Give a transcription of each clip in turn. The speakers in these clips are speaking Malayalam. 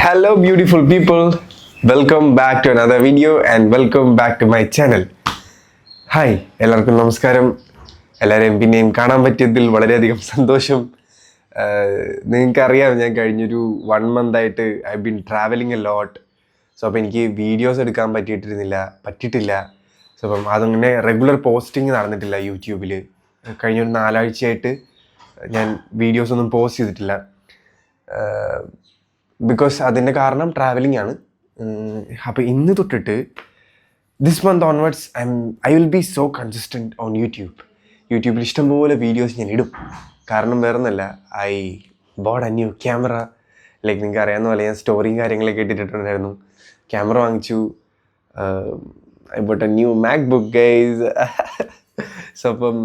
Hello beautiful people, welcome back to another video and welcome back to my channel. Hi എല്ലാവർക്കും നമസ്കാരം. എല്ലാവരെയും പിന്നെയും കാണാൻ പറ്റിയതിൽ വളരെയധികം സന്തോഷം. നിങ്ങൾക്കറിയാം ഞാൻ കഴിഞ്ഞൊരു 1 month ആയിട്ട് I been travelling a lot. So അപ്പോൾ എനിക്ക് വീഡിയോസ് എടുക്കാൻ പറ്റിയിട്ടില്ല. സോ അപ്പം അതങ്ങനെ റെഗുലർ പോസ്റ്റിംഗ് നടന്നിട്ടില്ല യൂട്യൂബിൽ. കഴിഞ്ഞൊരു 4 ആഴ്ചയായിട്ട് ഞാൻ വീഡിയോസൊന്നും പോസ്റ്റ് ചെയ്തിട്ടില്ല. ബിക്കോസ് അതിൻ്റെ കാരണം ട്രാവലിംഗ് ആണ്. അപ്പോൾ ഇന്ന് തൊട്ടിട്ട് this month onwards I will B so consistent on യൂട്യൂബിൽ ഇഷ്ടംപോലെ വീഡിയോസ് ഞാൻ ഇടും. കാരണം വേറൊന്നുമല്ല, I boat A new camera. Like നിങ്ങൾക്ക് അറിയാവുന്ന പോലെ ഞാൻ സ്റ്റോറിയും കാര്യങ്ങളൊക്കെ ഇട്ടിട്ടുണ്ടായിരുന്നു. ക്യാമറ വാങ്ങിച്ചു. I boat A new MacBook guys. So അപ്പം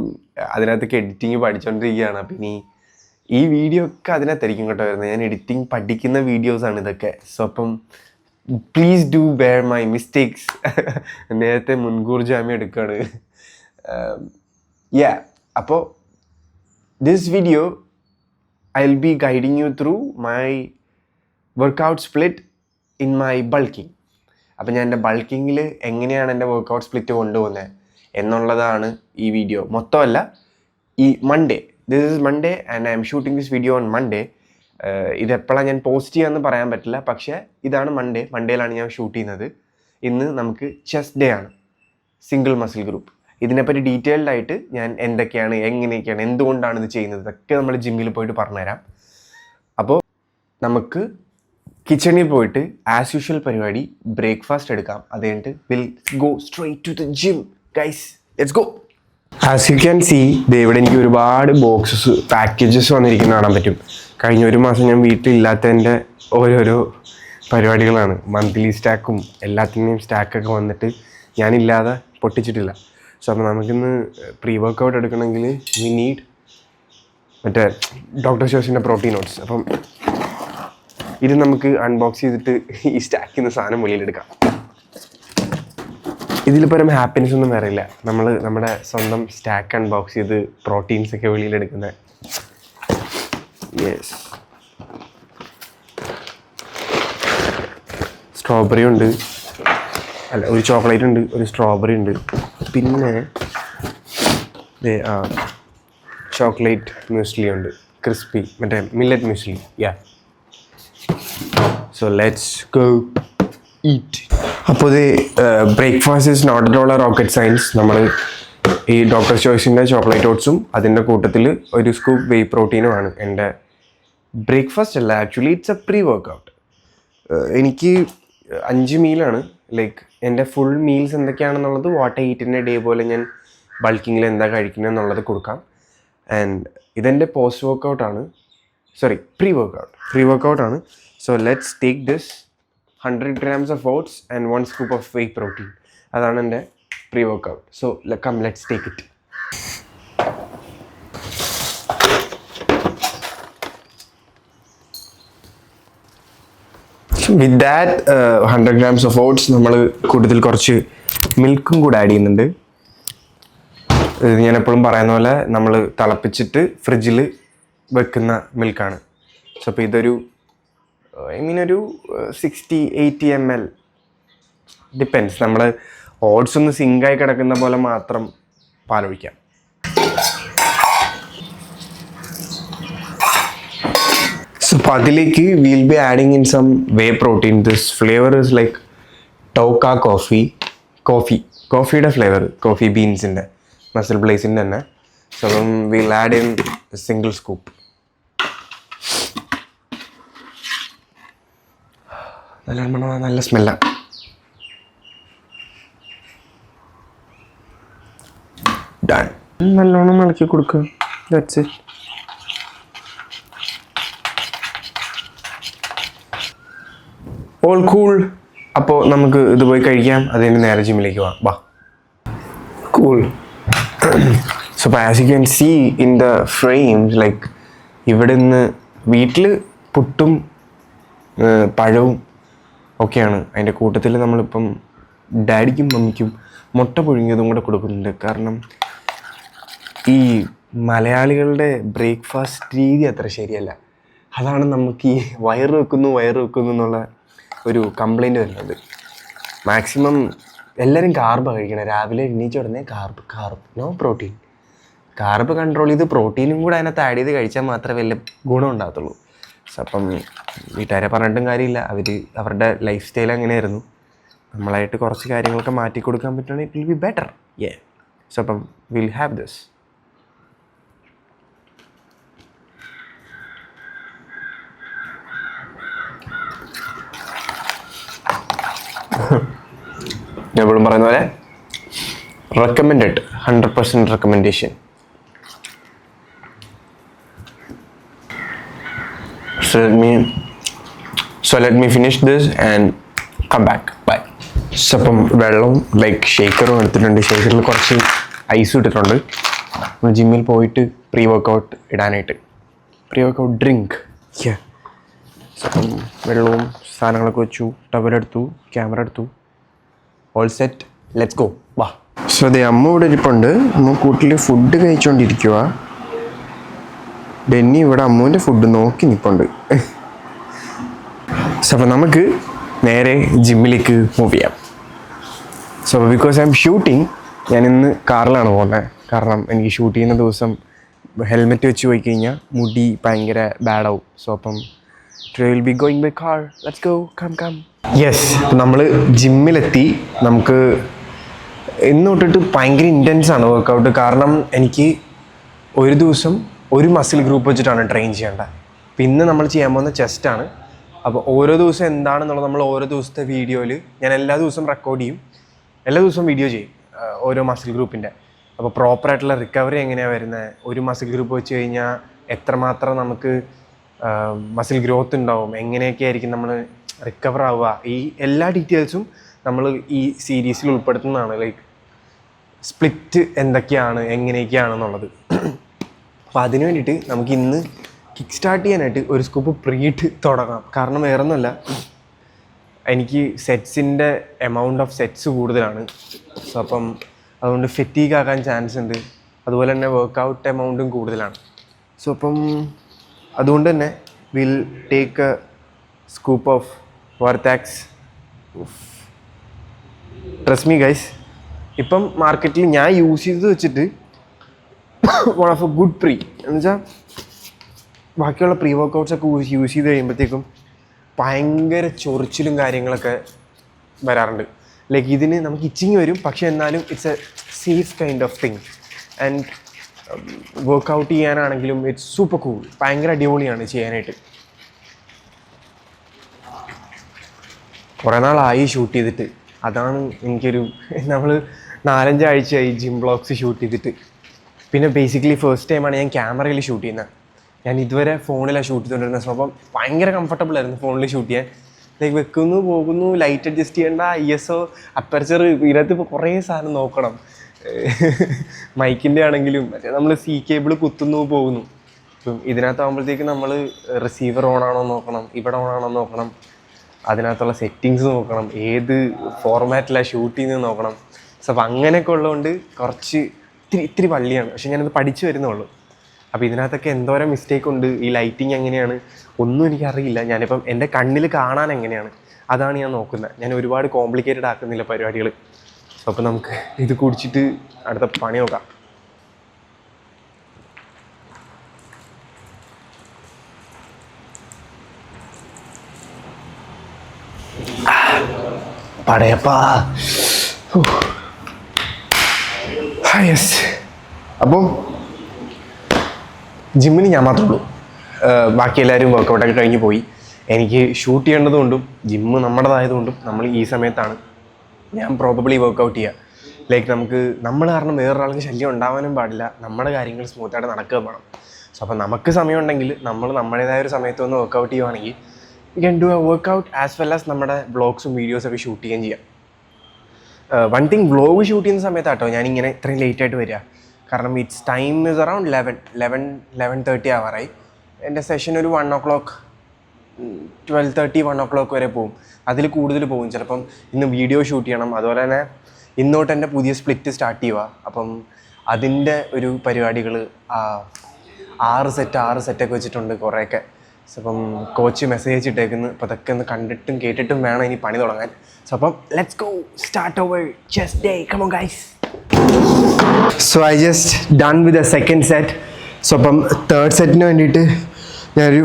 അതിനകത്തൊക്കെ എഡിറ്റിങ് പഠിച്ചുകൊണ്ടിരിക്കുകയാണ്. അപ്പം ഇനി ഈ വീഡിയോ ഒക്കെ അതിനകത്തായിരിക്കും കേട്ടോ വരുന്നത്. ഞാൻ എഡിറ്റിംഗ് പഠിക്കുന്ന വീഡിയോസാണ് ഇതൊക്കെ. സോ അപ്പം please do bear my mistakes. നേരത്തെ മുൻകൂർ ജാമ്യം എടുക്കുകയാണ്. അപ്പോൾ this video I will be guiding you through my workout split in my bulking. അപ്പം ഞാൻ എൻ്റെ ബൾക്കിങ്ങിൽ എങ്ങനെയാണ് എൻ്റെ വർക്കൗട്ട് സ്പ്ലിറ്റ് കൊണ്ടുപോകുന്നത് എന്നുള്ളതാണ് ഈ വീഡിയോ. മൊത്തമല്ല, ഈ Monday, this is Monday and I'm shooting this video on Monday. ഇതെപ്പോഴാണ് ഞാൻ പോസ്റ്റ് ചെയ്യാമെന്ന് പറയാൻ പറ്റില്ല, പക്ഷേ ഇതാണ് മൺഡേയിലാണ് ഞാൻ ഷൂട്ട് ചെയ്യുന്നത്. ഇന്ന് നമുക്ക് ചെസ്റ്റ് ഡേ ആണ്, സിംഗിൾ മസിൽ ഗ്രൂപ്പ്. ഇതിനെപ്പറ്റി ഡീറ്റെയിൽഡ് ആയിട്ട് ഞാൻ എന്തൊക്കെയാണ്, എങ്ങനെയൊക്കെയാണ്, എന്തുകൊണ്ടാണ് ഇത് ചെയ്യുന്നത്, ഇതൊക്കെ നമ്മൾ ജിമ്മിൽ പോയിട്ട് പറഞ്ഞുതരാം. അപ്പോൾ നമുക്ക് കിച്ചണിൽ പോയിട്ട് ആസ് യൂഷ്വൽ പരിപാടി ബ്രേക്ക്ഫാസ്റ്റ് എടുക്കാം. അത് കഴിഞ്ഞിട്ട് will go straight to the gym guys. Let's go. As you can see, ഇവിടെ എനിക്ക് ഒരുപാട് ബോക്സസ്, പാക്കേജസ് വന്നിരിക്കുന്നത് കാണാൻ പറ്റും. കഴിഞ്ഞ 1 മാസം ഞാൻ വീട്ടിലില്ലാത്തതിൻ്റെ ഓരോരോ പരിപാടികളാണ്. മന്ത്ലി സ്റ്റാക്കും എല്ലാത്തിൻ്റെയും സ്റ്റാക്കൊക്കെ വന്നിട്ട് ഞാനില്ലാതെ പൊട്ടിച്ചിട്ടില്ല. സോ അപ്പോൾ നമുക്കിന്ന് പ്രീ വർക്കൗട്ട് എടുക്കണമെങ്കിൽ വി നീഡ് മറ്റേ ഡോക്ടർ ഷോസിൻ്റെ പ്രോട്ടീൻ ഓട്സ്. അപ്പം ഇത് നമുക്ക് അൺബോക്സ് ചെയ്തിട്ട് ഈ സ്റ്റാക്കിൽ നിന്ന് സാധനം വെളിയിലെടുക്കാം. ഇതിൽ പരം ഹാപ്പിനെസ് ഒന്നും വേറെ ഇല്ല. നമ്മൾ നമ്മുടെ സ്വന്തം സ്റ്റാക്ക് അൺബോക്സ് ചെയ്ത് പ്രോട്ടീൻസൊക്കെ വെളിയിലെടുക്കുന്നത്. യെസ്, സ്ട്രോബെറി ഉണ്ട്, അല്ല ഒരു ചോക്ലേറ്റ് ഉണ്ട്, ഒരു സ്ട്രോബെറി ഉണ്ട്, പിന്നെ ചോക്ലേറ്റ് മ്യൂസ്ലി ഉണ്ട്, ക്രിസ്പി, മറ്റേ millet muesli. So let's go eat. അപ്പോൾ ഇത് breakfast is not at all a rocket science. നമ്മൾ ഈ ഡോക്ടർ ചോയ്സിൻ്റെ ചോക്ലേറ്റ് ഓട്സും അതിൻ്റെ കൂട്ടത്തിൽ ഒരു സ്കൂപ്പ് വേ പ്രോട്ടീനുമാണ് എൻ്റെ ബ്രേക്ക്ഫാസ്റ്റ്. അല്ല, actually it's a pre workout. എനിക്ക് 5 മീലാണ്. ലൈക്ക് എൻ്റെ ഫുൾ മീൽസ് എന്തൊക്കെയാണെന്നുള്ളത് what I eat in a day പോലെ ഞാൻ ബൾക്കിങ്ങിൽ എന്താ കഴിക്കുന്നത് എന്നുള്ളത് കൊടുക്കാം. ആൻഡ് ഇതെൻ്റെ പോസ്റ്റ് വർക്കൗട്ടാണ്, പ്രീ വർക്കൗട്ടാണ്. So let's take this 100 grams of oats and 1 scoop of whey protein. അതാണ് എൻ്റെ pre workout. So come let's take it. With that 100 grams of oats നമ്മൾ കൂടുതൽ കുറച്ച് മിൽക്കും കൂടെ ആഡ് ചെയ്യുന്നുണ്ട്. ഇത് ഞാൻ എപ്പോഴും പറയുന്ന പോലെ നമ്മൾ തിളപ്പിച്ചിട്ട് ഫ്രിഡ്ജിൽ വെക്കുന്ന മിൽക്കാണ്. സോ അപ്പോൾ ഇതൊരു ഒരു 60-80 ml ഡിപ്പെൻസ്. നമ്മൾ ഓട്സ് ഒന്ന് സിങ്കായി കിടക്കുന്ന പോലെ മാത്രം പാലൊഴിക്കാം. സോ അപ്പോൾ അതിലേക്ക് will be adding in some whey protein. This flavour is like ടോക്ക കോഫിയുടെ ഫ്ലേവർ, കോഫി ബീൻസിൻ്റെ, മസിൽ ബ്ലേസിൻ്റെ തന്നെ. സോ അപ്പം will add in single scoop. നല്ല സ്മെല്ലാണ്. ഡൺ. നല്ലോണം ഇളക്കി കൊടുക്കുക. That's it. All cool. അപ്പോൾ നമുക്ക് ഇത് പോയി കഴിക്കാം. അതിന് നേരെ ജിമ്മിലേക്ക് പോവാം. വാ. Cool. So as you can see in the frames, like ഇവിടെ നിന്ന് വീട്ടിൽ പുട്ടും പഴവും ഒക്കെയാണ്. അതിൻ്റെ കൂട്ടത്തിൽ നമ്മളിപ്പം ഡാഡിക്കും മമ്മിക്കും മുട്ട പുഴുങ്ങിയതും കൂടെ കൊടുക്കുന്നുണ്ട്. കാരണം ഈ മലയാളികളുടെ ബ്രേക്ക്ഫാസ്റ്റ് രീതി അത്ര ശരിയല്ല. അതാണ് നമുക്ക് ഈ വയറ് വെക്കുന്നു എന്നുള്ള ഒരു കംപ്ലൈൻറ്റ് വരുന്നത്. മാക്സിമം എല്ലാവരും കാർബ് കഴിക്കണം. രാവിലെ എണീച്ച ഉടനെ carb no protein. Carb control ചെയ്ത് പ്രോട്ടീനും കൂടെ അതിനകത്ത് ആഡ് ചെയ്ത് കഴിച്ചാൽ മാത്രമേ വലിയ ഗുണം ഉണ്ടാകത്തുള്ളൂ. സോ അപ്പം വീട്ടുകാരെ പറഞ്ഞിട്ടും കാര്യമില്ല, അവരുടെ ലൈഫ് സ്റ്റൈൽ അങ്ങനെയായിരുന്നു. നമ്മളായിട്ട് കുറച്ച് കാര്യങ്ങളൊക്കെ മാറ്റി കൊടുക്കാൻ പറ്റുകയാണെങ്കിൽ it will be better. So അപ്പം വിൽ ഹാവ് ദിസ്. ഞാൻ എപ്പോഴും പറയുന്ന പോലെ recommended, 100% recommendation. So let me finish this and come back. Bye. So അപ്പം വെള്ളവും ഷേക്കറും എടുത്തിട്ടുണ്ട്. ഷേക്കറിൽ കുറച്ച് ഐസ് ഇട്ടിട്ടുണ്ട്. ജിമ്മിൽ പോയിട്ട് പ്രീ വർക്കൗട്ട് ഇടാനായിട്ട്, പ്രീ വർക്കൗട്ട് ഡ്രിങ്ക്. സോ അപ്പം വെള്ളവും സാധനങ്ങളൊക്കെ വെച്ചു, ടവലെടുത്തു, ക്യാമറ എടുത്തു, ഓൾ സെറ്റ്, ലെറ്റ്സ് ഗോ, വാ. സോ അതെ, അമ്മ ഇവിടെ ഇരിപ്പുണ്ട്. അമ്മ കൂട്ടിൽ ഫുഡ് കഴിച്ചുകൊണ്ടിരിക്കുക. ഡെന്നി ഇവിടെ അമ്മുവിൻ്റെ ഫുഡ് നോക്കി നിൽപ്പുണ്ട്. സോ അപ്പോൾ നമുക്ക് നേരെ ജിമ്മിലേക്ക് മൂവ് ചെയ്യാം. So because I M shooting, ഞാൻ ഇന്ന് കാറിലാണ് പോകുന്നത്. കാരണം എനിക്ക് ഷൂട്ട് ചെയ്യുന്ന ദിവസം ഹെൽമെറ്റ് വെച്ച് പോയി കഴിഞ്ഞാൽ മുടി ഭയങ്കര ബാഡാവും. സോ അപ്പം will be going by car. Let's go, come. Yes, നമ്മൾ ജിമ്മിലെത്തി. നമുക്ക് ഇന്ന് തൊട്ടിട്ട് ഭയങ്കര ഇൻറ്റൻസ് ആണ് വർക്കൗട്ട്. കാരണം എനിക്ക് ഒരു ദിവസം ഒരു മസിൽ ഗ്രൂപ്പ് വെച്ചിട്ടാണ് ട്രെയിൻ ചെയ്യേണ്ടത്. പിന്നെ നമ്മൾ ചെയ്യാൻ പോകുന്ന ചെസ്റ്റാണ്. അപ്പോൾ ഓരോ ദിവസം എന്താണെന്നുള്ളത് നമ്മൾ ഓരോ ദിവസത്തെ വീഡിയോയിൽ ഞാൻ എല്ലാ ദിവസവും റെക്കോർഡ് ചെയ്യും, എല്ലാ ദിവസവും വീഡിയോ ചെയ്യും ഓരോ മസിൽ ഗ്രൂപ്പിൻ്റെ. അപ്പോൾ പ്രോപ്പറായിട്ടുള്ള റിക്കവറി എങ്ങനെയാണ് വരുന്നത്, ഒരു മസിൽ ഗ്രൂപ്പ് വെച്ച് കഴിഞ്ഞാൽ എത്രമാത്രം നമുക്ക് മസിൽ ഗ്രോത്ത് ഉണ്ടാവും, എങ്ങനെയൊക്കെ ആയിരിക്കും നമ്മൾ റിക്കവർ ആവുക, ഈ എല്ലാ ഡീറ്റെയിൽസും നമ്മൾ ഈ സീരീസിൽ ഉൾപ്പെടുത്തുന്നതാണ്. സ്പ്ലിറ്റ് എന്തൊക്കെയാണ്, എങ്ങനെയൊക്കെയാണെന്നുള്ളത്. അപ്പോൾ അതിന് വേണ്ടിയിട്ട് നമുക്ക് ഇന്ന് കിക്ക് സ്റ്റാർട്ട് ചെയ്യാനായിട്ട് ഒരു സ്കൂപ്പ് പ്രീട്ട് തുടങ്ങാം. കാരണം വേറൊന്നുമല്ല, എനിക്ക് സെറ്റ്സിൻ്റെ എമൗണ്ട് ഓഫ് സെറ്റ്സ് കൂടുതലാണ്. സോ അപ്പം അതുകൊണ്ട് ഫെറ്റീഗ് ആകാൻ ചാൻസ് ഉണ്ട്. അതുപോലെ തന്നെ വർക്കൗട്ട് എമൗണ്ടും കൂടുതലാണ്. സോ അപ്പം അതുകൊണ്ട് തന്നെ will take a scoop of വർത്താക്സ്. ട്രസ്റ്റ് മീ ഗൈസ്, ഇപ്പം മാർക്കറ്റിൽ ഞാൻ യൂസ് ചെയ്തത് വെച്ചിട്ട് one of a good pre എന്ന് വെച്ചാൽ ബാക്കിയുള്ള പ്രീ വർക്കൗട്ട്സൊക്കെ യൂസ് ചെയ്ത് കഴിയുമ്പോഴത്തേക്കും ഭയങ്കര ചൊറിച്ചിലും കാര്യങ്ങളൊക്കെ വരാറുണ്ട്. ഇതിന് നമുക്ക് ഇച്ചിങ് വരും, പക്ഷേ എന്നാലും it's a safe kind of thing. And workout ചെയ്യാനാണെങ്കിലും ഇറ്റ്സ് സൂപ്പർ കൂൾ, ഭയങ്കര അടിപൊളിയാണ് ചെയ്യാനായിട്ട്. കുറേ നാളായി ഷൂട്ട് ചെയ്തിട്ട്, അതാണ് എനിക്കൊരു, നമ്മൾ 4-5 ആഴ്ചയായി ജിം ബ്ലോഗ്സ് ഷൂട്ട് ചെയ്തിട്ട്. പിന്നെ ബേസിക്കലി ഫസ്റ്റ് ടൈമാണ് ഞാൻ ക്യാമറയിൽ ഷൂട്ട് ചെയ്യുന്നത്. ഞാൻ ഇതുവരെ ഫോണിലാണ് ഷൂട്ട് ചെയ്തുകൊണ്ടിരുന്നത്. സോ അപ്പം ഭയങ്കര കംഫർട്ടബിൾ ആയിരുന്നു ഫോണിൽ ഷൂട്ട് ചെയ്യാൻ. വെക്കുന്നു, പോകുന്നു, ലൈറ്റ് അഡ്ജസ്റ്റ് ചെയ്യേണ്ട, ISO, അപ്പർച്ചർ, ഇതിനകത്ത് ഇപ്പോൾ കുറേ സാധനം നോക്കണം. മൈക്കിൻ്റെ ആണെങ്കിലും മറ്റേ നമ്മൾ കേബിൾ കുത്തുന്നു, പോകുന്നു. ഇപ്പം ഇതിനകത്താകുമ്പോഴത്തേക്ക് നമ്മൾ റിസീവർ ഓണാണോ നോക്കണം, ഇവിടെ ഓണാണോ നോക്കണം, അതിനകത്തുള്ള സെറ്റിങ്സ് നോക്കണം, ഏത് ഫോർമാറ്റിലാണ് ഷൂട്ട് ചെയ്യുന്നത് നോക്കണം. സോ അപ്പം അങ്ങനെയൊക്കെ ഉള്ളതുകൊണ്ട് കുറച്ച് ഇത്തിരി വള്ളിയാണ്. പക്ഷെ ഞാനത് പഠിച്ചു വരുന്നുള്ളൂ. അപ്പോൾ ഇതിനകത്തൊക്കെ എന്തോരം മിസ്റ്റേക്ക് ഉണ്ട്, ഈ ലൈറ്റിങ് എങ്ങനെയാണ് ഒന്നും എനിക്കറിയില്ല. ഞാനിപ്പം എൻ്റെ കണ്ണിൽ കാണാൻ എങ്ങനെയാണ് അതാണ് ഞാൻ നോക്കുന്നത്. ഞാൻ ഒരുപാട് കോംപ്ലിക്കേറ്റഡ് ആക്കുന്നില്ല പരിപാടികൾ. സോ അപ്പോൾ നമുക്ക് ഇത് കുടിച്ചിട്ട് അടുത്ത പണി നോക്കാം. പടയപ്പാ. യെസ്, അപ്പം ജിമ്മിന് ഞാൻ മാത്രമേ ഉള്ളൂ. ബാക്കി എല്ലാവരും വർക്കൗട്ടൊക്കെ കഴിഞ്ഞ് പോയി. എനിക്ക് ഷൂട്ട് ചെയ്യേണ്ടതുകൊണ്ടും ജിമ്മ് നമ്മുടേതായതുകൊണ്ടും നമ്മൾ ഈ സമയത്താണ് ഞാൻ പ്രോബബ്ലി വർക്കൗട്ട് ചെയ്യുക. നമുക്ക് നമ്മൾ കാരണം വേറൊരാൾക്ക് ശല്യം ഉണ്ടാവാനും പാടില്ല. നമ്മുടെ കാര്യങ്ങൾ സ്മൂത്തായിട്ട് നടക്കുക വേണം. സോ അപ്പോൾ നമുക്ക് സമയമുണ്ടെങ്കിൽ നമ്മൾ നമ്മുടേതായ ഒരു സമയത്ത് വന്ന് വർക്കൗട്ട് ചെയ്യുവാണെങ്കിൽ we can do a workout as well as നമ്മുടെ വ്ളോഗ്സും വീഡിയോസൊക്കെ ഷൂട്ട് ചെയ്യുകയും ചെയ്യാം. വൺ തിങ്, വ്ളോഗ് ഷൂട്ട് ചെയ്യുന്ന സമയത്താട്ടോ ഞാനിങ്ങനെ ഇത്രയും ലേറ്റായിട്ട് വരിക. കാരണം ഇറ്റ്സ് ടൈം ഇസ് അറൗണ്ട് 11:30 ആവാറായി. എൻ്റെ സെഷൻ ഒരു 1 o'clock, 12:30, 1 o'clock വരെ പോകും. അതിൽ കൂടുതൽ പോകും. ചിലപ്പം ഇന്ന് വീഡിയോ ഷൂട്ട് ചെയ്യണം. അതുപോലെ തന്നെ ഇന്നോട്ട് എൻ്റെ പുതിയ സ്പ്ലിറ്റ് സ്റ്റാർട്ട് ചെയ്യുക. അപ്പം അതിൻ്റെ ഒരു പരിപാടികൾ 6 സെറ്റൊക്കെ വെച്ചിട്ടുണ്ട്. കുറേയൊക്കെ സോ അപ്പം കോച്ച് മെസ്സേജ് അയച്ചിട്ടേക്കുന്നു. അപ്പോൾ അതൊക്കെ ഒന്ന് കണ്ടിട്ടും കേട്ടിട്ടും വേണം ഇനി പണി തുടങ്ങാൻ. സോ അപ്പം let's go start over chest day. Come on guys. So I just done with the second set. So അപ്പം തേർഡ് സെറ്റിന് വേണ്ടിയിട്ട് ഞാനൊരു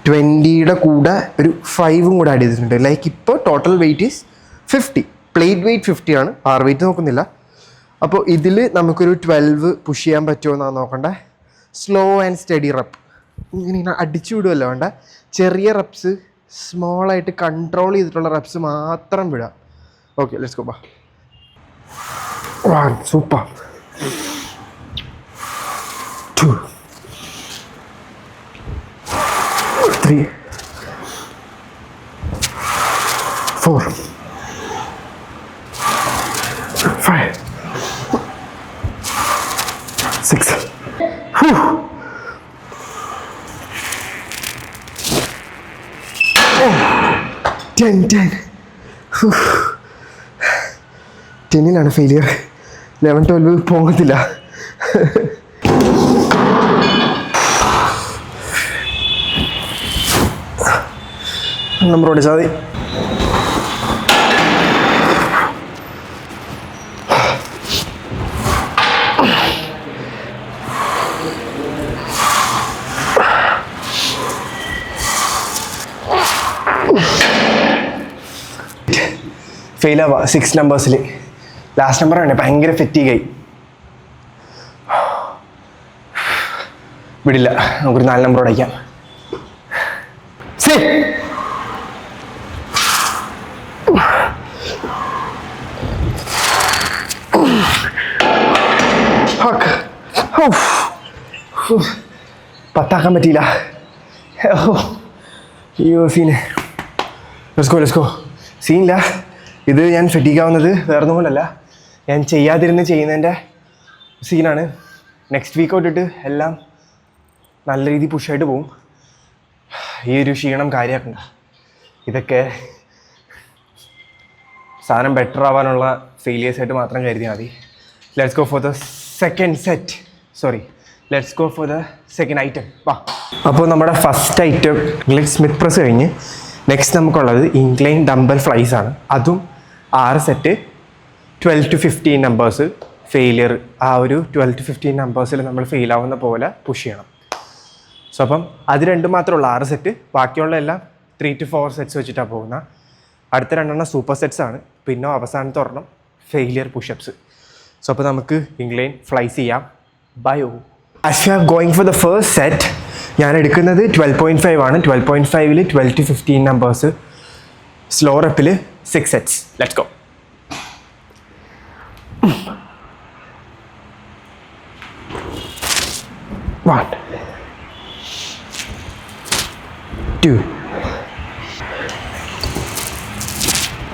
20യുടെ കൂടെ ഒരു 5ഉം കൂടെ ആഡ് ചെയ്തിട്ടുണ്ട്. ലൈക്ക് ഇപ്പോൾ total weight is 50. Plate weight 50 ആണ്, ബാർ വെയിറ്റ് നോക്കുന്നില്ല. അപ്പോൾ ഇതിൽ നമുക്കൊരു 12 പുഷ് ചെയ്യാൻ പറ്റുമോ എന്നാണ് നോക്കണ്ടേ. സ്ലോ ആൻഡ് സ്റ്റഡി റെപ്പ്, ഇങ്ങനെ അടിച്ചു വിടുമല്ലോ വേണ്ട. ചെറിയ റെപ്സ്, സ്മോളായിട്ട് കൺട്രോൾ ചെയ്തിട്ടുള്ള റെപ്സ് മാത്രം വിടാം. Okay, let's go. ബാ, സൂപ്പർ. 2 3 4 5 6 10 10ലാണ് ഫെയിലിയർ. 11-12 പോകത്തില്ല. നമ്പർ ഓടിച്ചാൽ മതി. ഫെയിലാവാ 6 നമ്പേഴ്സിൽ. ലാസ്റ്റ് നമ്പർ ആണ് ഭയങ്കര ഫെറ്റീഗായി. വിടില്ല, നമുക്കൊരു 4 നമ്പർ അടയ്ക്കാം. പത്താക്കാൻ പറ്റിയില്ല. അയ്യോ സീന്. Let's go. സീനില്ല. ഇത് ഞാൻ ഫെറ്റീഗാവുന്നത് വേറൊന്നും കൊണ്ടല്ല, ഞാൻ ചെയ്യാതിരുന്ന് ചെയ്യുന്നതിൻ്റെ സീനാണ്. നെക്സ്റ്റ് വീക്ക് തൊട്ടിട്ട് എല്ലാം നല്ല രീതിയിൽ പുഷായിട്ട് പോവും. ഈ ഒരു ക്ഷീണം കാര്യമാക്കണ്ട. ഇതൊക്കെ സാധനം ബെറ്റർ ആവാനുള്ള ഫെയിലിയേഴ്സായിട്ട് മാത്രം കരുതിയാൽ മതി. Let's go for the second set. Let's go for the second item. വാ. അപ്പോൾ നമ്മുടെ first item leg Smith press കഴിഞ്ഞ് നെക്സ്റ്റ് നമുക്കുള്ളത് ഇൻക്ലൈൻ ഡംബൽ ഫ്ലൈസ് ആണ്. അതും 6 സെറ്റ് 12 to 15 നമ്പേഴ്സ് ഫെയിലിയർ. ആ ഒരു 12 to 15 നമ്പേഴ്സിൽ നമ്മൾ ഫെയിലാവുന്ന പോലെ പുഷ് ചെയ്യണം. സോ അപ്പം അത് രണ്ടും മാത്രമുള്ള 6 സെറ്റ്. ബാക്കിയുള്ള എല്ലാം 3 to 4 സെറ്റ്സ് വെച്ചിട്ടാണ് പോകുന്നത്. അടുത്ത 2 സൂപ്പർ സെറ്റ്സ് ആണ്. പിന്നെ അവസാനത്തെ ഒരെണ്ണം ഫെയിലിയർ പുഷപ്സ്. സോ അപ്പോൾ നമുക്ക് ഇൻക്ലൈൻ ഫ്ലൈസ് ചെയ്യാം. ബയോ. As you are going for the first set, ഞാൻ എടുക്കുന്നത് 12.5 ആണ്. 12.5ൽ 12 to 15 നമ്പേഴ്സ്, സ്ലോ റെപ്പിൽ 6 sets. Let's go. One, 2,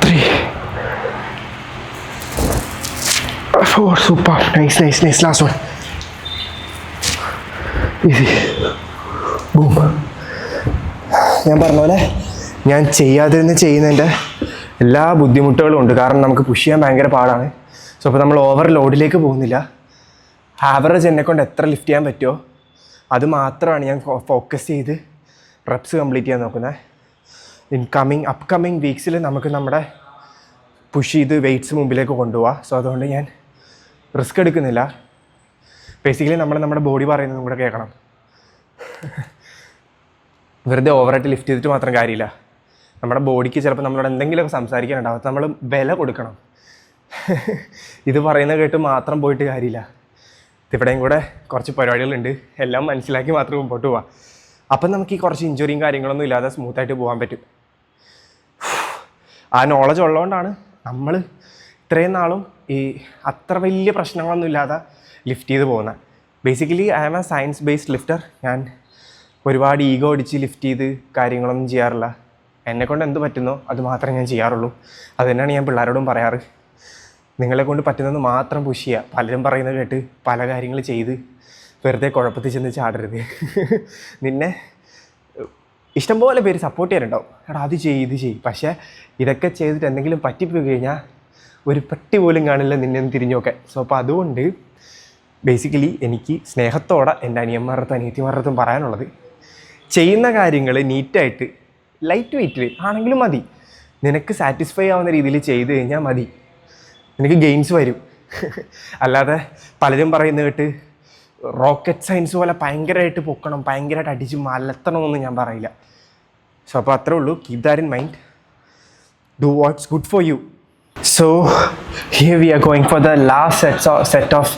3, 4. Super. Nice. Last one. Easy. Boom. ഞാൻ പറഞ്ഞ പോലെ ഞാൻ ചെയ്യാതിരുന്ന് ചെയ്യുന്നതിൻ്റെ എല്ലാ ബുദ്ധിമുട്ടുകളും ഉണ്ട്. കാരണം നമുക്ക് പുഷ് ചെയ്യാൻ ഭയങ്കര പാടാണ്. സോ അപ്പോൾ നമ്മൾ ഓവർ ലോഡിലേക്ക് പോകുന്നില്ല. ആവറേജ് എന്നെക്കൊണ്ട് എത്ര ലിഫ്റ്റ് ചെയ്യാൻ പറ്റുമോ അത് മാത്രമാണ് ഞാൻ ഫോക്കസ് ചെയ്ത് റെപ്സ് കംപ്ലീറ്റ് ചെയ്യാൻ നോക്കുന്നത്. അപ്കമ്മിങ് വീക്സിൽ നമുക്ക് നമ്മുടെ പുഷ് ചെയ്ത് വെയ്റ്റ്സ് മുമ്പിലേക്ക് കൊണ്ടുപോകാം. സോ അതുകൊണ്ട് ഞാൻ റിസ്ക് എടുക്കുന്നില്ല. ബേസിക്കലി നമ്മുടെ ബോഡി പറയുന്നതും കൂടെ കേൾക്കണം. വെറുതെ ഓവറായിട്ട് ലിഫ്റ്റ് ചെയ്തിട്ട് മാത്രം കാര്യമില്ല. നമ്മുടെ ബോഡിക്ക് ചിലപ്പോൾ നമ്മളോട് എന്തെങ്കിലുമൊക്കെ സംസാരിക്കാനുണ്ടാവും. അത് നമ്മൾ വില കൊടുക്കണം. ഇത് പറയുന്ന കേട്ട് മാത്രം പോയിട്ട് കാര്യമില്ല. ഇവിടെയും കൂടെ കുറച്ച് പരിപാടികളുണ്ട്. എല്ലാം മനസ്സിലാക്കി മാത്രം മുമ്പോട്ട് പോവാം. അപ്പം നമുക്ക് ഈ കുറച്ച് ഇഞ്ചുറിയും കാര്യങ്ങളൊന്നും ഇല്ലാതെ സ്മൂത്തായിട്ട് പോകാൻ പറ്റും. ആ നോളജ് ഉള്ളതുകൊണ്ടാണ് നമ്മൾ ഇത്രയും നാളും ഈ അത്ര വലിയ പ്രശ്നങ്ങളൊന്നും ഇല്ലാതെ ലിഫ്റ്റ് ചെയ്ത് പോകുന്നത്. Basically I am a science based lifter. ഞാൻ ഒരുപാട് ഈഗോ അടിച്ച് ലിഫ്റ്റ് ചെയ്ത് കാര്യങ്ങളൊന്നും ചെയ്യാറില്ല. എന്നെക്കൊണ്ട് എന്ത് പറ്റുന്നോ അത് മാത്രമേ ഞാൻ ചെയ്യാറുള്ളൂ. അത് തന്നെയാണ് ഞാൻ പിള്ളേരോടും പറയാറ്. നിങ്ങളെക്കൊണ്ട് പറ്റുന്നത് മാത്രം പുഷ് ചെയ്യുക. പലരും പറയുന്നത് കേട്ട് പല കാര്യങ്ങൾ ചെയ്ത് വെറുതെ കുഴപ്പത്തിൽ ചെന്ന് ചാടരുത്. നിന്നെ ഇഷ്ടംപോലെ പേര് സപ്പോർട്ട് ചെയ്യാനുണ്ടാവും. എടാ അത് ചെയ്യ് ഇത് ചെയ്യ്. പക്ഷേ ഇതൊക്കെ ചെയ്തിട്ട് എന്തെങ്കിലും പറ്റിപ്പോയി കഴിഞ്ഞാൽ ഒരു പട്ടി പോലും കാണില്ല നിന്നെ തിരിഞ്ഞൊക്കെ. സോ അപ്പോൾ അതുകൊണ്ട് ബേസിക്കലി എനിക്ക് സ്നേഹത്തോടെ എൻ്റെ അനിയന്മാരുടെ അനിയത്തിമാരുടെ പറയാനുള്ളത്, ചെയ്യുന്ന കാര്യങ്ങൾ നീറ്റായിട്ട് ലൈറ്റ് വെയ്റ്റിൽ ആണെങ്കിലും മതി, നിനക്ക് സാറ്റിസ്ഫൈ ആവുന്ന രീതിയിൽ ചെയ്ത് കഴിഞ്ഞാൽ മതി, നിനക്ക് ഗെയിൻസ് വരും. അല്ലാതെ പലരും പറയുന്നത് കേട്ട് റോക്കറ്റ് സയൻസ് പോലെ ഭയങ്കരമായിട്ട് പൊക്കണം, ഭയങ്കരമായിട്ട് അടിച്ച് മലത്തണമെന്ന് ഞാൻ പറയില്ല. സോ അപ്പോൾ അത്രേ ഉള്ളൂ. Keep that in mind. Do what's good for you. So here we are going for the last set of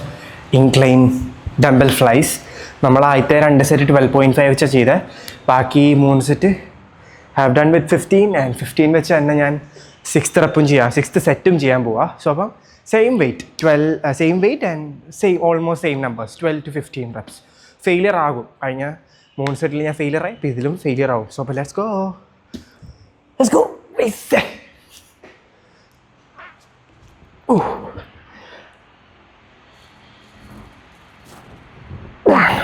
incline dumbbell flies. നമ്മൾ ആദ്യത്തെ 2 സെറ്റ് 12.5 വെച്ചാണ് ചെയ്തത്. ബാക്കി 3 set have done with 15 and 15 വെച്ച് തന്നെ ഞാൻ 6th റെപ്പും ചെയ്യാം, 6th സെറ്റും ചെയ്യാൻ പോവാം. സോ അപ്പം same wait and almost same numbers, 12 to 15 reps. Failure ആകും. കഴിഞ്ഞ 3 സെറ്റിൽ ഞാൻ ഫെയിലിയർ ആയി, ഇപ്പോൾ ഇതിലും ഫെയിലിയർ ആകും. സോ അപ്പോൾ let's go. Ooh. 1,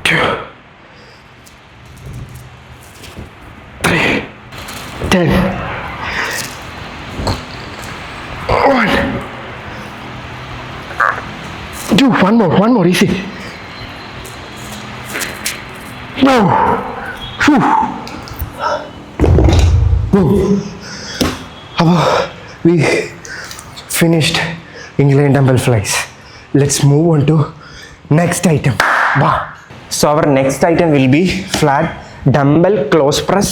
2, 3, 10. 1, 2, one more, easy. No. We finished incline dumbbell flies. Let's move on to next item. Wow. So our next item will be flat dumbbell close press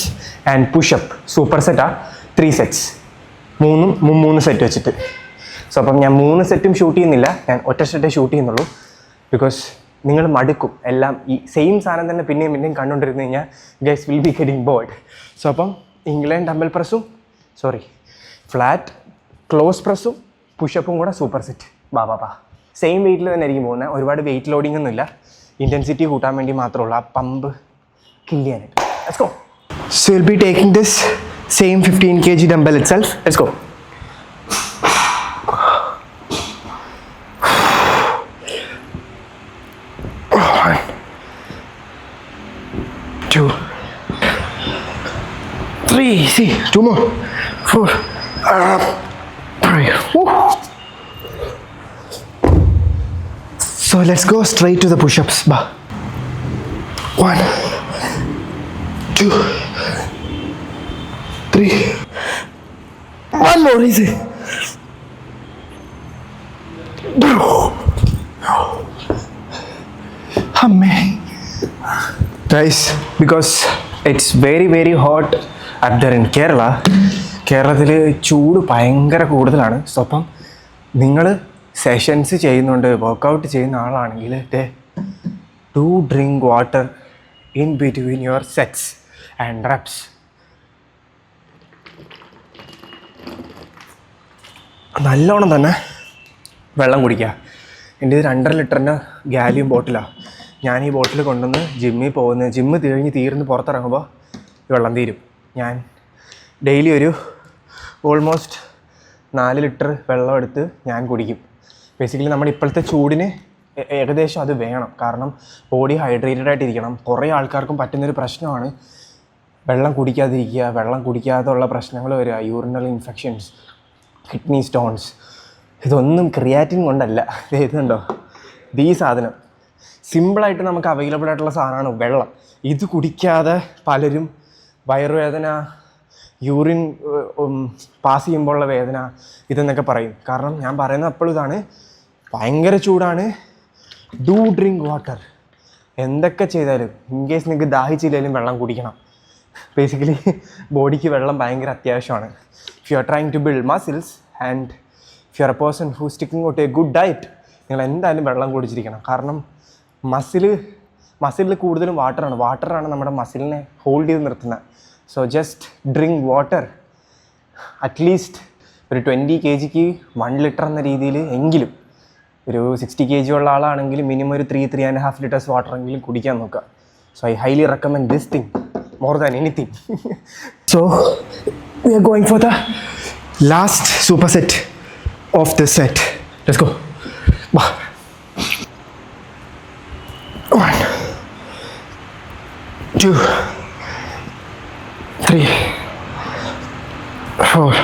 and push up. Super set are 3 sets. 3 set വെച്ചിട്ട്. സോ അപ്പം ഞാൻ 3 സെറ്റും ഷൂട്ട് ചെയ്യുന്നില്ല, ഞാൻ ഒറ്റ സെറ്റേ ഷൂട്ട് ചെയ്യുന്നുള്ളൂ. ബിക്കോസ് നിങ്ങൾ മടുക്കും, എല്ലാം ഈ സെയിം സാധനം തന്നെ പിന്നെയും കണ്ടുകൊണ്ടിരുന്നു കഴിഞ്ഞാൽ guys will be getting board. So അപ്പം ഇൻക്ലൈൻ ഡംബൽ പ്രസ്സും ഫ്ലാറ്റ് ക്ലോസ് പ്രസ്സും പുഷപ്പും കൂടെ സൂപ്പർ സെറ്റ്. ബാ സെയിം വെയിറ്റിൽ തന്നെ ആയിരിക്കും പോകുന്നത്. ഒരുപാട് വെയിറ്റ് ലോഡിംഗ് ഒന്നുമില്ല, ഇൻറ്റൻസിറ്റി കൂട്ടാൻ വേണ്ടി മാത്രമേ ഉള്ളൂ, ആ പമ്പ് കില്ല് ചെയ്യാനായിട്ട്. Let's go. So will be taking this same 15 kg dumbbell itself. Let's go. 1, 2, 3. See, 2 more. 4, 5. So let's go straight to the push-ups. 1, 2, 3. 1 more, easy. Guys, because it's very hot up there in Kerala. കേരളത്തിൽ ചൂട് ഭയങ്കര കൂടുതലാണ്. സോ അപ്പം നിങ്ങൾ സെഷൻസ് ചെയ്യുന്നുണ്ട്, വർക്കൗട്ട് ചെയ്യുന്ന ആളാണെങ്കിൽ do drink water in between your sets and reps. നല്ലോണം തന്നെ വെള്ളം കുടിക്കുക. എൻ്റെ ഇത് 2.5 ലിറ്ററിൻ്റെ ഗാലിയം ബോട്ടിലാണ്. ഞാൻ ഈ ബോട്ടിൽ കൊണ്ടുവന്ന് ജിമ്മിൽ പോകുന്നത്, ജിമ്മ് തീർന്ന് പുറത്തിറങ്ങുമ്പോൾ വെള്ളം തീരും. ഞാൻ ഡെയിലി ഒരു ഓൾമോസ്റ്റ് 4 ലിറ്റർ വെള്ളം എടുത്ത് ഞാൻ കുടിക്കും. ബേസിക്കലി നമ്മുടെ ഇപ്പോഴത്തെ ചൂടിന് ഏകദേശം അത് വേണം, കാരണം ബോഡി ഹൈഡ്രേറ്റഡ് ആയിട്ടിരിക്കണം. കുറേ ആൾക്കാർക്കും പറ്റുന്നൊരു പ്രശ്നമാണ് വെള്ളം കുടിക്കാതിരിക്കുക, വെള്ളം കുടിക്കാതുള്ള പ്രശ്നങ്ങൾ വരിക, യൂറിനൽ ഇൻഫെക്ഷൻസ്, കിഡ്നി സ്റ്റോൺസ്. ഇതൊന്നും ക്രിയാറ്റിൻ കൊണ്ടല്ല. ഇതുണ്ടോ ഈ സാധനം, സിമ്പിളായിട്ട് നമുക്ക് അവൈലബിൾ ആയിട്ടുള്ള സാധനമാണ് വെള്ളം. ഇത് കുടിക്കാതെ പലരും വയറുവേദന, യൂറിൻ പാസ് ചെയ്യുമ്പോഴുള്ള വേദന ഇതെന്നൊക്കെ പറയും. കാരണം ഞാൻ പറയുന്നത് അപ്പോഴും ഇതാണ്, ഭയങ്കര ചൂടാണ്. Do drink water. എന്തൊക്കെ ചെയ്താലും ഇൻ കേസ് നിങ്ങൾക്ക് ദാഹിച്ചില്ലെങ്കിലും വെള്ളം കുടിക്കണം. ബേസിക്കലി ബോഡിക്ക് വെള്ളം ഭയങ്കര അത്യാവശ്യമാണ്. If you are trying to build muscles and if you are a person who sticking out a good diet, നിങ്ങൾ എന്തായാലും വെള്ളം കുടിച്ചിരിക്കണം. കാരണം മസിലിൽ കൂടുതലും വാട്ടറാണ് നമ്മുടെ മസിലിനെ ഹോൾഡ് ചെയ്ത് നിർത്തുന്നത്. So just drink water. At least ഒരു 20 kgക്ക് 1 ലിറ്റർ എന്ന രീതിയിൽ എങ്കിലും, ഒരു 60 kg ഉള്ള ആളാണെങ്കിൽ മിനിമം ഒരു 3.5 liters വാട്ടറെങ്കിലും കുടിക്കാൻ നോക്കുക. So I highly recommend this thing more than anything. So we are going for the last super set of this set. Let's go. 1, 2, 3, 4,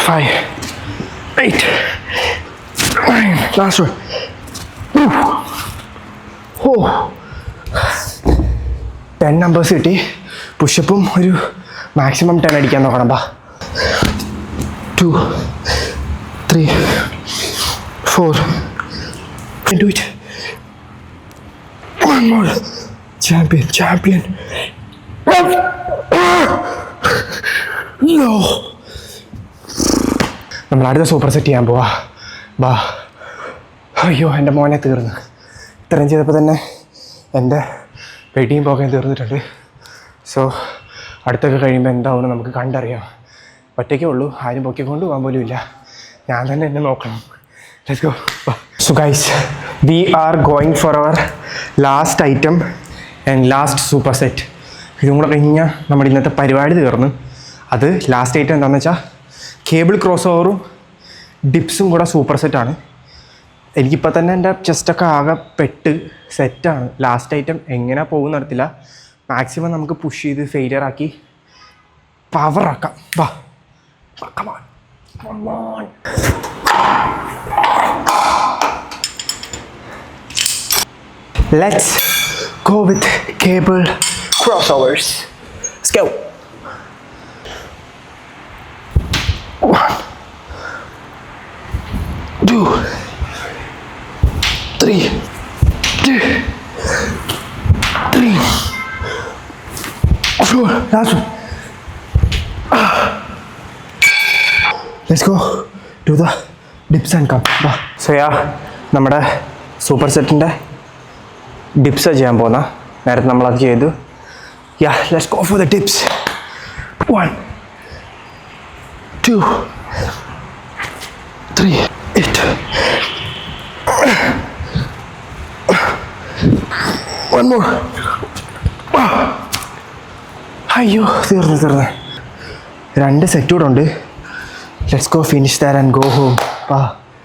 5, 8, 9. Last one. ഓ 10 നമ്പേഴ്സ് കിട്ടി. പുഷപ്പും ഒരു മാക്സിമം 10 അടിക്കാൻ നോക്കണം. ബാ 2 3 4 do it. One more. Champion. No. നമ്മൾ അടുത്ത സൂപ്പർ സെറ്റ് ചെയ്യാൻ പോവാ. ബാ. അയ്യോ എൻ്റെ മോനെ തീർന്നു. ഇത്രയും ചെയ്തപ്പോൾ തന്നെ എൻ്റെ വെയിറ്റിംഗ് പോകാൻ തീർന്നിട്ടുണ്ട്. സോ അടുത്തൊക്കെ കഴിയുമ്പോൾ എന്താവുമെന്ന് നമുക്ക് കണ്ടറിയാം. ഒറ്റയ്ക്കേ ഉള്ളൂ, ആരും പൊക്കിക്കൊണ്ട് പോകാൻ പോലും ഇല്ല. ഞാൻ തന്നെ എന്നെ നോക്കണം. Let's go. So guys, we are going for our last item and last super set. ഇതും കൂടെ കഴിഞ്ഞാൽ നമ്മുടെ ഇന്നത്തെ പരിപാടി തീർന്നു. അത് ലാസ്റ്റ് ഐറ്റം എന്താണെന്ന് വെച്ചാൽ കേബിൾ ക്രോസ് ഓവറും ഡിപ്സും കൂടെ സൂപ്പർ സെറ്റാണ്. എനിക്കിപ്പോൾ തന്നെ എൻ്റെ ചെസ്റ്റൊക്കെ ആകെ പെട്ട് സെറ്റാണ്. ലാസ്റ്റ് ഐറ്റം എങ്ങനെ പോകുമെന്ന് അറിയത്തില്ല. മാക്സിമം നമുക്ക് പുഷ് ചെയ്ത് ഫെയിലിയർ ആക്കി പവറാക്കാം. വാ, come on. Let's go with cable crossovers. Let's go. 1 2 3 4. Last one. Let's go do the dips and come. So yeah, നമ്മുടെ സൂപ്പർ സെറ്റിൻ്റെ ഡിപ്സ് ചെയ്യാൻ പോകുന്ന നേരത്തെ നമ്മളത് ചെയ്തു. Yeah, let's go for the dips. 1 2 3 8. One more. അയ്യോ തീർന്നു 2 സെറ്റ് കൂടെ ഉണ്ട്. Let's go finish that and go home.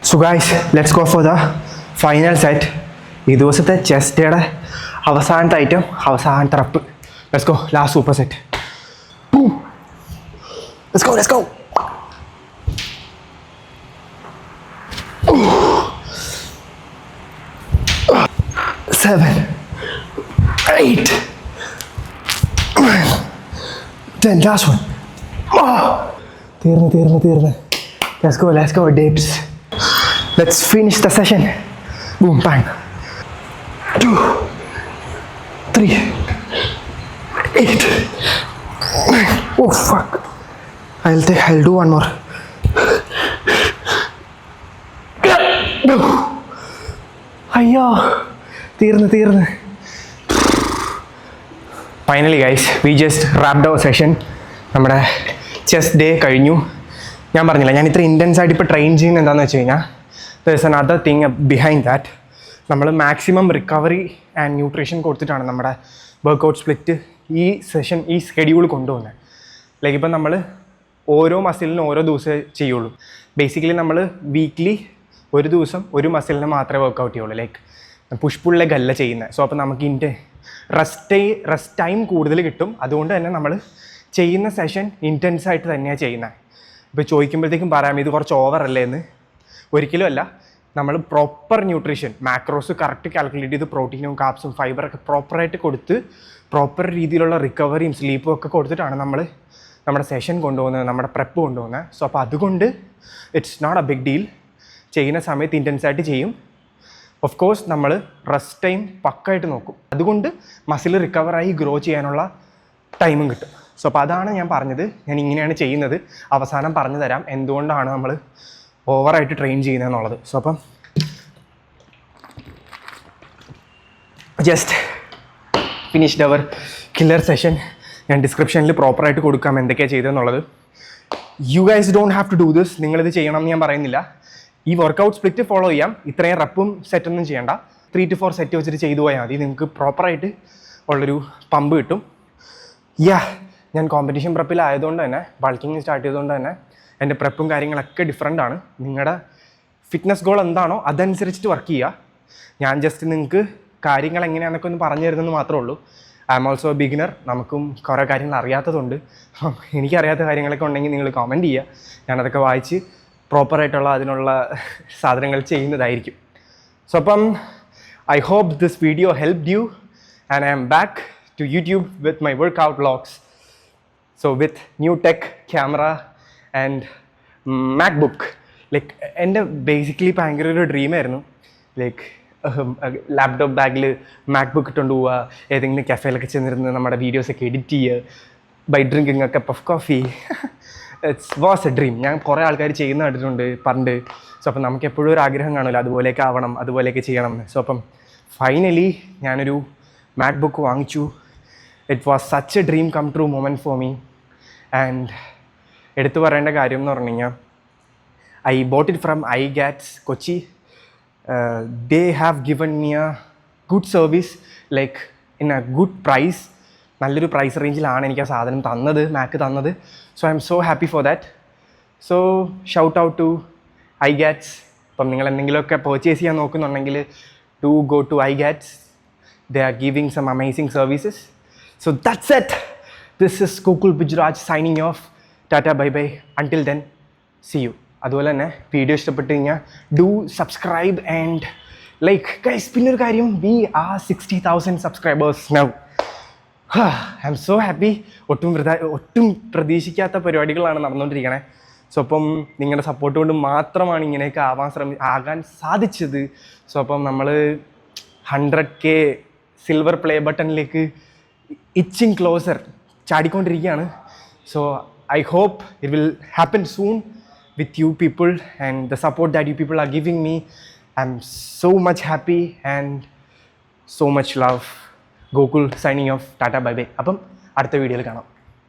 So guys, let's go for the final set. ഈ ദിവസത്തെ ചെസ്റ്റ് ഡേയുടെ അവസാനത്തെ ഐറ്റം, അവസാനത്തെ rep. Let's go, last super set. Boom. Let's go. 7 8 9 10. Last one. തീർന്ന്. Let's go dips. Let's finish the session. Boom, bang. 2 3 8 9. Oh fuck. I'll do one more. അയ്യോ തീർന്ന്. Finally guys, we just wrapped our session. നമ്മുടെ ചെസ്റ്റ് ഡേ കഴിഞ്ഞു. ഞാൻ പറഞ്ഞില്ല, ഞാൻ ഇത്ര ഇൻറ്റൻസ് ആയിട്ട് ഇപ്പോൾ ട്രെയിൻ ചെയ്യുന്നത് എന്താണെന്ന് വെച്ച് കഴിഞ്ഞാൽ there is another thing behind that. നമ്മൾ മാക്സിമം റിക്കവറി ആൻഡ് ന്യൂട്രീഷൻ കൊടുത്തിട്ടാണ് നമ്മുടെ വർക്കൗട്ട് സ്പ്ലിറ്റ് ഈ സെഷൻ, ഈ സ്കെഡ്യൂൾ കൊണ്ടുപോകുന്നത്. ലൈക്ക് ഇപ്പം നമ്മൾ ഓരോ മസിലിനും ഓരോ ദിവസമേ ചെയ്യുള്ളൂ. ബേസിക്കലി നമ്മൾ വീക്ക്ലി ഒരു ദിവസം ഒരു മസിലിനെ മാത്രമേ വർക്കൗട്ട് ചെയ്യുള്ളൂ. ലൈക്ക് പുഷ് പുൾ ലെഗ് അല്ല ചെയ്യുന്നത്. സോ അപ്പോൾ നമുക്ക് റെസ്റ്റ് ടൈം കൂടുതൽ കിട്ടും. അതുകൊണ്ട് തന്നെ നമ്മൾ ചെയ്യുന്ന സെഷൻ ഇൻറ്റൻസ് ആയിട്ട് തന്നെയാണ് ചെയ്യുന്നത്. ഇപ്പോൾ ചോദിക്കുമ്പോഴത്തേക്കും പറയാം ഇത് കുറച്ച് ഓവറല്ലേ എന്ന്. ഒരിക്കലും അല്ല. നമ്മൾ proper nutrition, macros correct calculate ചെയ്ത് പ്രോട്ടീനും കാർബ്സും ഫൈബറൊക്കെ പ്രോപ്പറായിട്ട് കൊടുത്ത് പ്രോപ്പർ രീതിയിലുള്ള റിക്കവറിയും സ്ലീപ്പും ഒക്കെ കൊടുത്തിട്ടാണ് നമ്മൾ നമ്മുടെ സെഷൻ കൊണ്ടുപോകുന്നത്, നമ്മുടെ പ്രെപ്പ് കൊണ്ടുപോകുന്നത്. സോ അപ്പോൾ അതുകൊണ്ട് it's not a big deal. ചെയ്യുന്ന സമയത്ത് ഇൻറ്റൻസ് ആയിട്ട് ചെയ്യും. ഓഫ് കോഴ്സ് നമ്മൾ റെസ്റ്റ് ടൈം പക്കായിട്ട് നോക്കും. അതുകൊണ്ട് മസിൽ റിക്കവറായി ഗ്രോ ചെയ്യാനുള്ള ടൈമും കിട്ടും. സോ അപ്പോൾ അതാണ് ഞാൻ പറഞ്ഞത്. ഞാൻ ഇങ്ങനെയാണ് ചെയ്യുന്നത്. അവസാനം പറഞ്ഞു തരാം എന്തുകൊണ്ടാണ് നമ്മൾ ഓവറായിട്ട് ട്രെയിൻ ചെയ്യുന്നത് എന്നുള്ളത്. സോ അപ്പം just finished our killer session. ഞാൻ ഡിസ്ക്രിപ്ഷനിൽ പ്രോപ്പറായിട്ട് കൊടുക്കാം എന്തൊക്കെയാണ് ചെയ്തതെന്നുള്ളത്. You guys don't have to do this. നിങ്ങളിത് ചെയ്യണം എന്ന് ഞാൻ പറയുന്നില്ല. ഈ വർക്കൗട്ട് സ്പ്ലിറ്റ് ഫോളോ ചെയ്യാം. ഇത്രയും റപ്പും സെറ്റൊന്നും ചെയ്യേണ്ട. 3 to 4 സെറ്റ് വെച്ചിട്ട് ചെയ്തു പോയാൽ മതി. നിങ്ങൾക്ക് പ്രോപ്പറായിട്ട് ഉള്ളൊരു പമ്പ് കിട്ടും. ഞാൻ കോമ്പറ്റീഷൻ പ്രെപ്പിലായതുകൊണ്ട് തന്നെ, ബൾക്കിങ് സ്റ്റാർട്ട് ചെയ്തുകൊണ്ട് തന്നെ എൻ്റെ പ്രെപ്പും കാര്യങ്ങളൊക്കെ ഡിഫറെൻ്റ് ആണ്. നിങ്ങളുടെ ഫിറ്റ്നസ് ഗോൾ എന്താണോ അതനുസരിച്ചിട്ട് വർക്ക് ചെയ്യുക. ഞാൻ ജസ്റ്റ് നിങ്ങൾക്ക് കാര്യങ്ങൾ എങ്ങനെയാണെന്നൊക്കെ ഒന്ന് പറഞ്ഞു തരുന്നെന്ന് മാത്രമേ ഉള്ളൂ. I am also beginner. നമുക്കും കുറേ കാര്യങ്ങൾ അറിയാത്തതുണ്ട്. എനിക്കറിയാത്ത കാര്യങ്ങളൊക്കെ ഉണ്ടെങ്കിൽ നിങ്ങൾ കമൻറ്റ് ചെയ്യുക. ഞാനതൊക്കെ വായിച്ച് പ്രോപ്പറായിട്ടുള്ള അതിനുള്ള സാധനങ്ങൾ ചെയ്യുന്നതായിരിക്കും. സോ അപ്പം I hope this video helped you, and I am back to YouTube with my workout vlogs. So with new tech camera and MacBook, like എൻ്റെ ബേസിക്കലി ഭയങ്കര ഒരു ഡ്രീമായിരുന്നു, ലൈക്ക് ലാപ്ടോപ്പ് ബാഗിൽ മാക്ബുക്ക് ഇട്ടുകൊണ്ട് പോവുക, ഏതെങ്കിലും കഫേയിലൊക്കെ ചെന്നിരുന്ന് നമ്മുടെ വീഡിയോസൊക്കെ എഡിറ്റ് ചെയ്യുക by drinking cup of coffee. It's was a dream. ഞാൻ കുറേ ആൾക്കാർ ചെയ്യുന്ന കണ്ടിട്ടുണ്ട് പണ്ട്. സോ അപ്പം നമുക്ക് എപ്പോഴും ഒരു ആഗ്രഹം കാണുമല്ലോ, അതുപോലെയൊക്കെ ആവണം, അതുപോലെയൊക്കെ ചെയ്യണം എന്ന്. സോ അപ്പം ഫൈനലി ഞാനൊരു മാക്ബുക്ക് വാങ്ങിച്ചു. It was such a dream come true moment for me. And എടുത്തു പറയേണ്ട കാര്യം എന്ന് പറഞ്ഞു കഴിഞ്ഞാൽ, I bought it from iGats Kochi. They have given me a good service, like in a good price. നല്ലൊരു പ്രൈസ് റേഞ്ചിലാണ് എനിക്ക് ആ സാധനം തന്നത്, മാക്ക് തന്നത്. So I M so happy for that. So shout out to iGats. അപ്പം നിങ്ങൾ എന്തെങ്കിലുമൊക്കെ പർച്ചേസ് ചെയ്യാൻ നോക്കുന്നുണ്ടെങ്കിൽ to go to iGats. They are giving some amazing services. So that's it. This is Gokul Bijraj signing off. Tata bye bye. Until then, see you. അതുപോലെ തന്നെ വീഡിയോ ഇഷ്ടപ്പെട്ട് കഴിഞ്ഞാൽ do subscribe and like guys. പിന്നൊരു കാര്യം, we are 60,000 subscribers now. I M so happy. ഒട്ടും പ്രതീക്ഷിക്കാത്ത പരിപാടികളാണ് നടന്നുകൊണ്ടിരിക്കണേ. സോ അപ്പം നിങ്ങളുടെ സപ്പോർട്ട് കൊണ്ട് മാത്രമാണ് ഇങ്ങനെയൊക്കെ ആകാൻ സാധിച്ചത്. സോ അപ്പം നമ്മൾ 100K സിൽവർ പ്ലേ ബട്ടണിലേക്ക് ഇച്ചിങ് ക്ലോസർ ചാടിക്കൊണ്ടിരിക്കുകയാണ്. So I hope it will happen soon with you people, and the support that you people are giving me. I'm so much happy and so much love. Gokul signing off. Tata bye bye. അപ്പം അടുത്ത വീഡിയോയിൽ കാണാം.